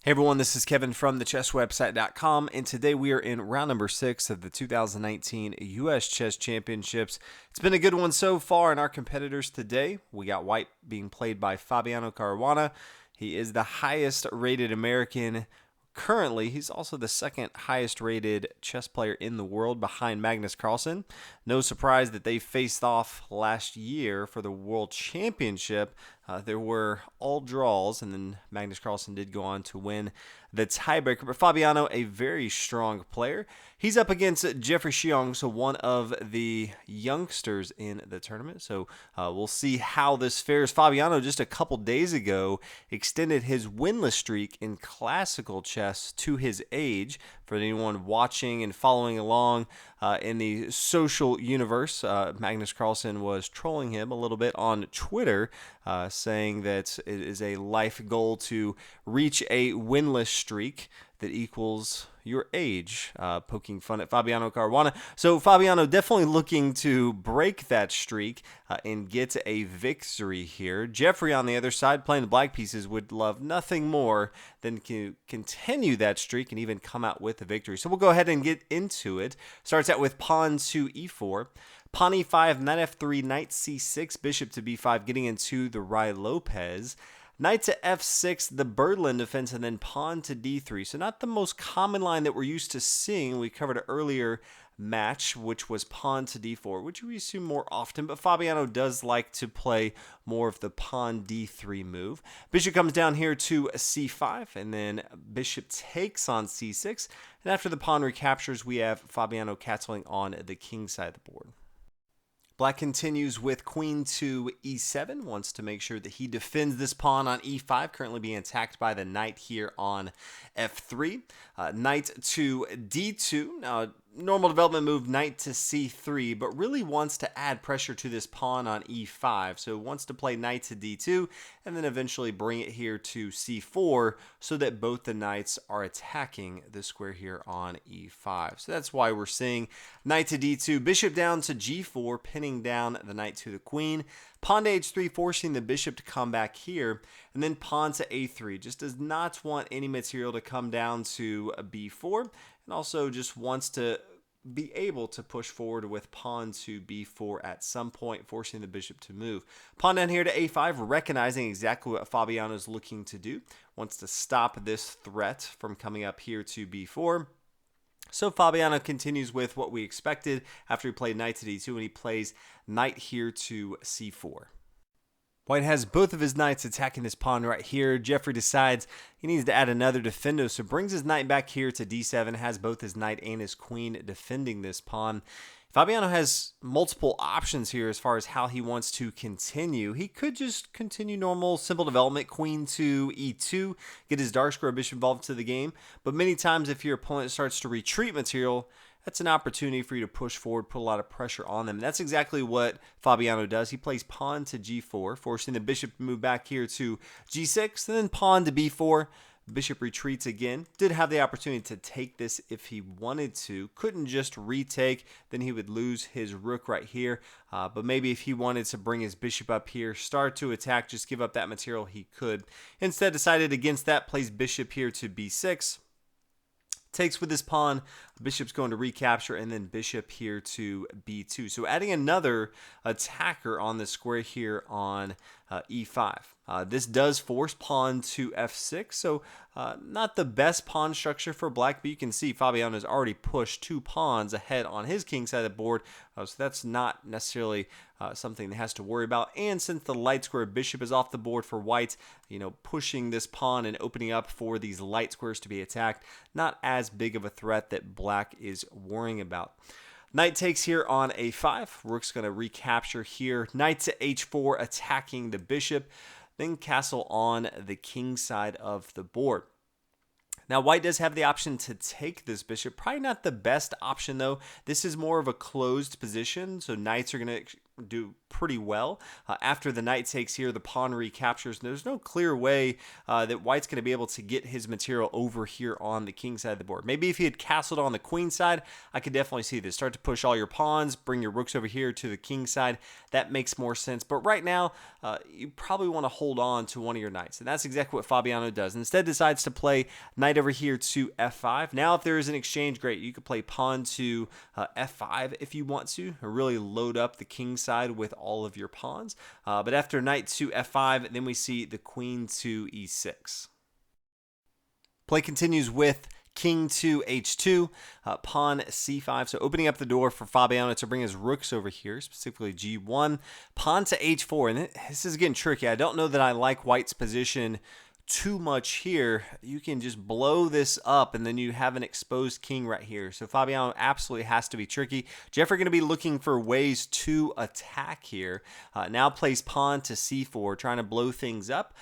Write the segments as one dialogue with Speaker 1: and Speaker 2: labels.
Speaker 1: Hey everyone, this is Kevin from thechesswebsite.com, and today we are in round number 6 of the 2019 U.S. Chess Championships. It's been a good one so far, and our competitors today, we got white being played by Fabiano Caruana. He is the highest rated American currently. He's also the second highest rated chess player in the world behind Magnus Carlsen. No surprise that they faced off last year for the World Championship. There were all draws, and then Magnus Carlsen did go on to win the tiebreaker. But Fabiano, a very strong player. He's up against Jeffrey Xiong, so one of the youngsters in the tournament. So we'll see how this fares. Fabiano, just a couple days ago, extended his winless streak in classical chess to his age. For anyone watching and following along in the social universe, Magnus Carlsen was trolling him a little bit on Twitter, saying that it is a life goal to reach a winless streak that equals your age, poking fun at Fabiano Caruana. So Fabiano definitely looking to break that streak and get a victory here. Jeffrey on the other side, playing the black pieces, would love nothing more than to continue that streak and even come out with a victory. So we'll go ahead and get into it. Starts out with pawn to e4. Pawn e5, knight f3, knight c6, bishop to b5, getting into the Rai Lopez. Knight to f6, the Berlin defense, and then pawn to d3. So not the most common line that we're used to seeing. We covered an earlier match, which was pawn to d4, which we assume more often, but Fabiano does like to play more of the pawn d3 move. Bishop comes down here to c5, and then bishop takes on c6. And after the pawn recaptures, we have Fabiano castling on the king side of the board. Black continues with queen to e7, wants to make sure that he defends this pawn on e5, currently being attacked by the knight here on f3. Knight to d2, now normal development move, knight to c3, but really wants to add pressure to this pawn on e5, so wants to play knight to d2, and then eventually bring it here to c4, so that both the knights are attacking the square here on e5. So that's why we're seeing knight to d2, bishop down to g4, pinning down the knight to the queen, pawn to h3, forcing the bishop to come back here, and then pawn to a3. Just does not want any material to come down to b4, and also just wants to be able to push forward with pawn to b4 at some point, forcing the bishop to move. Pawn down here to a5, recognizing exactly what Fabiano is looking to do. Wants to stop this threat from coming up here to b4. So Fabiano continues with what we expected after he played knight to d2, and he plays knight here to c4. White has both of his knights attacking this pawn right here. Jeffrey decides he needs to add another defendo, so brings his knight back here to d7, has both his knight and his queen defending this pawn. Fabiano has multiple options here as far as how he wants to continue. He could just continue normal, simple development, queen to e2, get his dark square bishop involved to the game. But many times if your opponent starts to retreat material, that's an opportunity for you to push forward, put a lot of pressure on them. And that's exactly what Fabiano does. He plays pawn to g4, forcing the bishop to move back here to g6, and then pawn to b4. Bishop retreats again. Did have the opportunity to take this if he wanted to. Couldn't just retake. Then he would lose his rook right here. But maybe if he wanted to bring his bishop up here, start to attack, just give up that material, he could. Instead decided against that, plays bishop here to b6. Takes with his pawn, bishop's going to recapture, and then bishop here to b2. So adding another attacker on the square here on e5. This does force pawn to f6, so not the best pawn structure for black, but you can see Fabiano has already pushed 2 pawns ahead on his king side of the board, so that's not necessarily something that has to worry about. And since the light square bishop is off the board for white, pushing this pawn and opening up for these light squares to be attacked, not as big of a threat that black is worrying about. Knight takes here on a5. Rook's going to recapture here. Knight to h4, attacking the bishop. Then castle on the king side of the board. Now, white does have the option to take this bishop. Probably not the best option, though. This is more of a closed position, so knights are going to do pretty well. After the knight takes here, the pawn recaptures. There's no clear way that white's going to be able to get his material over here on the king side of the board. Maybe if he had castled on the queen side, I could definitely see this. Start to push all your pawns, bring your rooks over here to the king side. That makes more sense. But right now, you probably want to hold on to one of your knights. And that's exactly what Fabiano does. Instead, decides to play knight over here to f5. Now, if there is an exchange, great. You could play pawn to f5 if you want to, or really load up the king side with all of your pawns. But after knight to f5, then we see the queen to e6. Play continues with king to h2, pawn c5. So opening up the door for Fabiano to bring his rooks over here, specifically g1, pawn to h4. And this is getting tricky. I don't know that I like white's position too much here. You can just blow this up and then you have an exposed king right here. So Fabiano absolutely has to be tricky. Jeffrey going to be looking for ways to attack here. Now plays pawn to c4, trying to blow things up.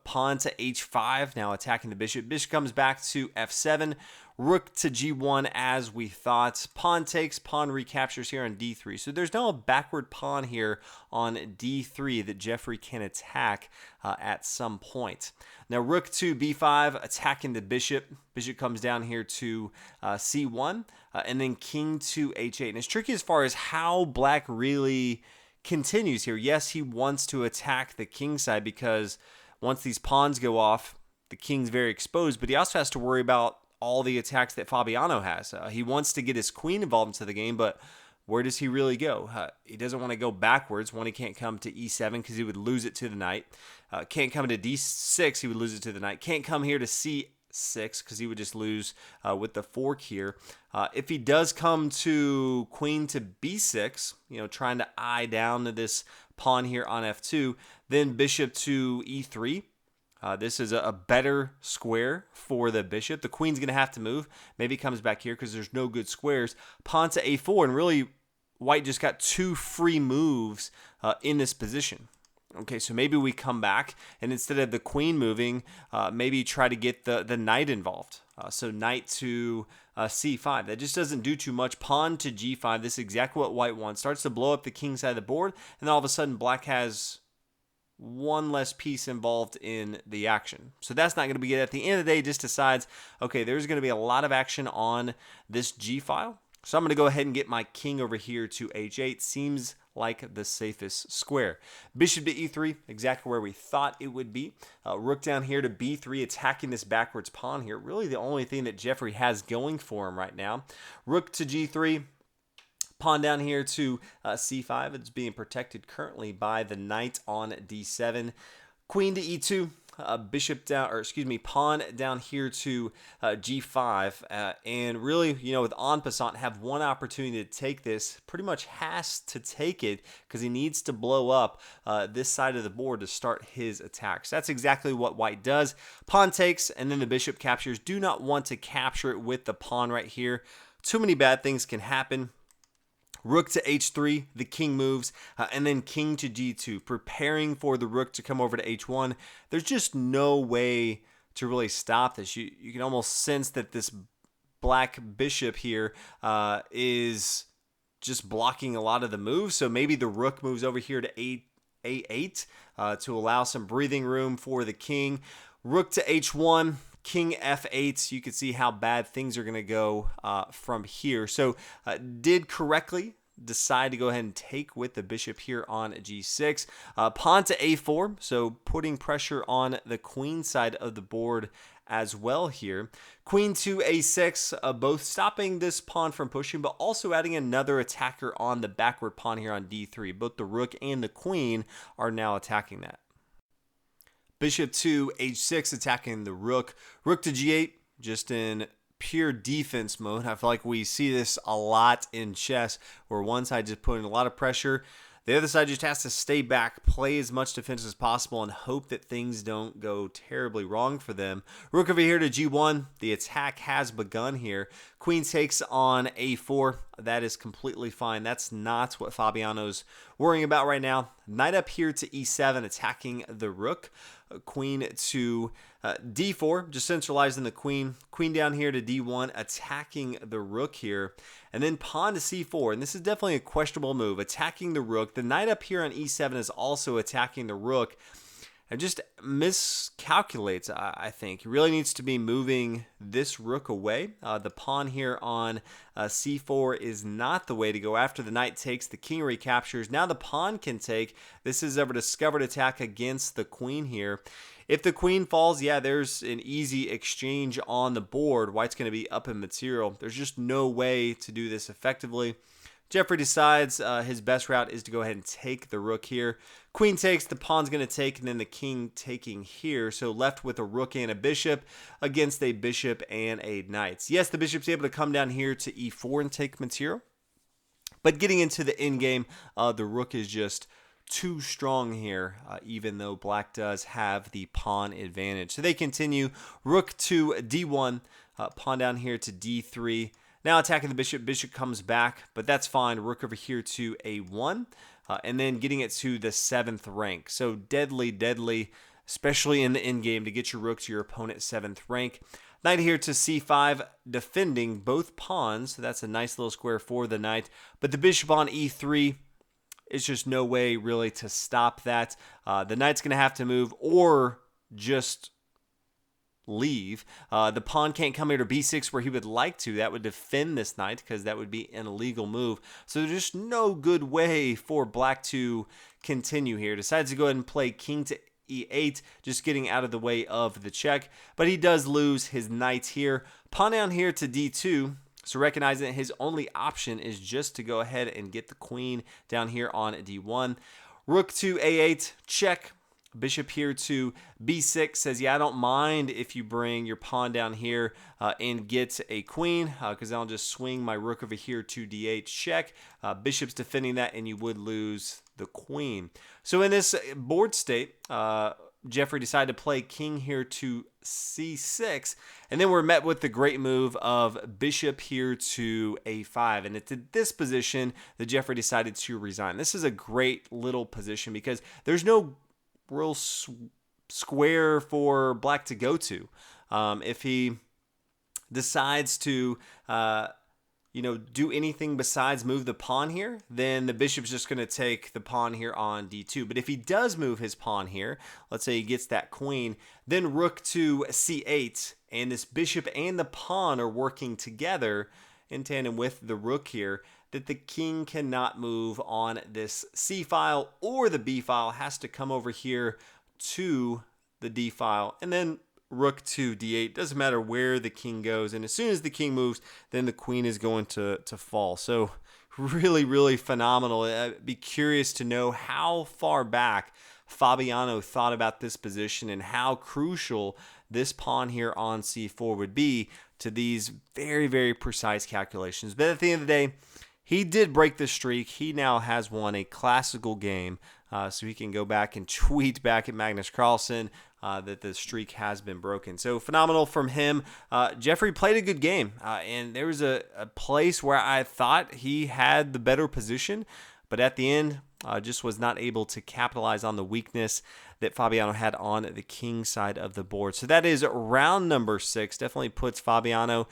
Speaker 1: Pawn to h5, now attacking the bishop. Bishop comes back to f7. Rook to g1 as we thought. Pawn takes, pawn recaptures here on d3. So there's now a backward pawn here on d3 that Jeffrey can attack at some point. Now rook to b5, attacking the bishop. Bishop comes down here to c1, and then king to h8. And it's tricky as far as how black really continues here. Yes, he wants to attack the king side because once these pawns go off, the king's very exposed, but he also has to worry about all the attacks that Fabiano has. He wants to get his queen involved into the game, but where does he really go? He doesn't want to go backwards. One, he can't come to e7 because he would lose it to the knight. Can't come to d6, he would lose it to the knight. Can't come here to c6 because he would just lose with the fork here. If he does come to queen to b6, trying to eye down to this pawn here on f2, then bishop to e3. This is a better square for the bishop. The queen's going to have to move. Maybe it comes back here because there's no good squares. Pawn to a4, and really white just got two free moves in this position. Okay, so maybe we come back, and instead of the queen moving, maybe try to get the knight involved. So knight to c5. That just doesn't do too much. Pawn to g5. This is exactly what white wants. Starts to blow up the king side of the board, and then all of a sudden black has one less piece involved in the action. So that's not going to be good. At the end of the day, just decides, okay, there's going to be a lot of action on this G file. So I'm going to go ahead and get my king over here to H8. Seems like the safest square. Bishop to E3, exactly where we thought it would be. Rook down here to B3, attacking this backwards pawn here. Really the only thing that Jeffrey has going for him right now. Rook to G3. Pawn down here to c5. It's being protected currently by the knight on d7. Queen to e2. Bishop down, or excuse me, pawn down here to g5. And really, with en passant, have one opportunity to take this. Pretty much has to take it because he needs to blow up this side of the board to start his attacks. That's exactly what white does. Pawn takes, and then the bishop captures. Do not want to capture it with the pawn right here. Too many bad things can happen. Rook to h3, the king moves, and then king to g2, preparing for the rook to come over to h1. There's just no way to really stop this. You can almost sense that this black bishop here is just blocking a lot of the moves. So maybe the rook moves over here to a8 to allow some breathing room for the king. Rook to h1. King f8, you can see how bad things are going to go from here. So did correctly decide to go ahead and take with the bishop here on g6. Pawn to a4, so putting pressure on the queen side of the board as well here. Queen to a6, both stopping this pawn from pushing, but also adding another attacker on the backward pawn here on d3. Both the rook and the queen are now attacking that. Bishop to h6, attacking the rook. Rook to g8, just in pure defense mode. I feel like we see this a lot in chess, where one side just putting a lot of pressure. The other side just has to stay back, play as much defense as possible, and hope that things don't go terribly wrong for them. Rook over here to g1. The attack has begun here. Queen takes on a4. That is completely fine. That's not what Fabiano's worrying about right now. Knight up here to e7, attacking the rook. queen to d4, just centralizing the queen. Queen down here to d1, attacking the rook here. And then pawn to c4, and this is definitely a questionable move, attacking the rook. The knight up here on e7 is also attacking the rook. And just miscalculates, I think. He really needs to be moving this rook away. The pawn here on c4 is not the way to go. After the knight takes, the king recaptures. Now the pawn can take. This is a discovered attack against the queen here. If the queen falls, yeah, there's an easy exchange on the board. White's going to be up in material. There's just no way to do this effectively. Jeffrey decides his best route is to go ahead and take the rook here. Queen takes, the pawn's going to take, and then the king taking here. So left with a rook and a bishop against a bishop and a knight. Yes, the bishop's able to come down here to e4 and take material. But getting into the endgame, the rook is just too strong here, even though black does have the pawn advantage. So they continue. Rook to d1, pawn down here to d3. Now attacking the bishop. Bishop comes back, but that's fine. Rook over here to a1, and then getting it to the 7th rank. So deadly, deadly, especially in the endgame, to get your rook to your opponent's 7th rank. Knight here to c5, defending both pawns. So that's a nice little square for the knight. But the bishop on e3, it's just no way really to stop that. The knight's going to have to move or just leave. The pawn can't come here to b6 where he would like to. That would defend this knight because that would be an illegal move. So there's just no good way for black to continue here. Decides to go ahead and play king to e8, just getting out of the way of the check. But he does lose his knight here. Pawn down here to d2. So recognizing that his only option is just to go ahead and get the queen down here on d1. Rook to a8, check. Bishop here to b6 says, yeah, I don't mind if you bring your pawn down here and get a queen because I'll just swing my rook over here to d8, check. Bishop's defending that, and you would lose the queen. So in this board state, Jeffrey decided to play king here to c6, and then we're met with the great move of bishop here to a5, and it's at this position that Jeffrey decided to resign. This is a great little position because there's no real square for black to go to. If he decides to do anything besides move the pawn here, then the bishop's just going to take the pawn here on d2. But if he does move his pawn here, let's say he gets that queen, then rook to c8, and this bishop and the pawn are working together in tandem with the rook here, that the king cannot move on this c file, or the b file has to come over here to the d file, and then rook to d8. Doesn't matter where the king goes, and as soon as the king moves, then the queen is going to fall. So really, really phenomenal. I'd be curious to know how far back Fabiano thought about this position and how crucial this pawn here on c4 would be to these very, very precise calculations. But at the end of the day, he did break the streak. He now has won a classical game, so he can go back and tweet back at Magnus Carlsen that the streak has been broken. So phenomenal from him. Jeffrey played a good game, and there was a place where I thought he had the better position, but at the end, just was not able to capitalize on the weakness that Fabiano had on the king side of the board. So that is round number 6. Definitely puts Fabiano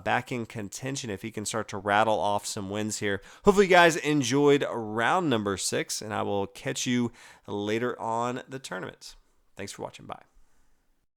Speaker 1: back in contention if he can start to rattle off some wins here. Hopefully you guys enjoyed round number 6, and I will catch you later on the tournament. Thanks for watching. Bye.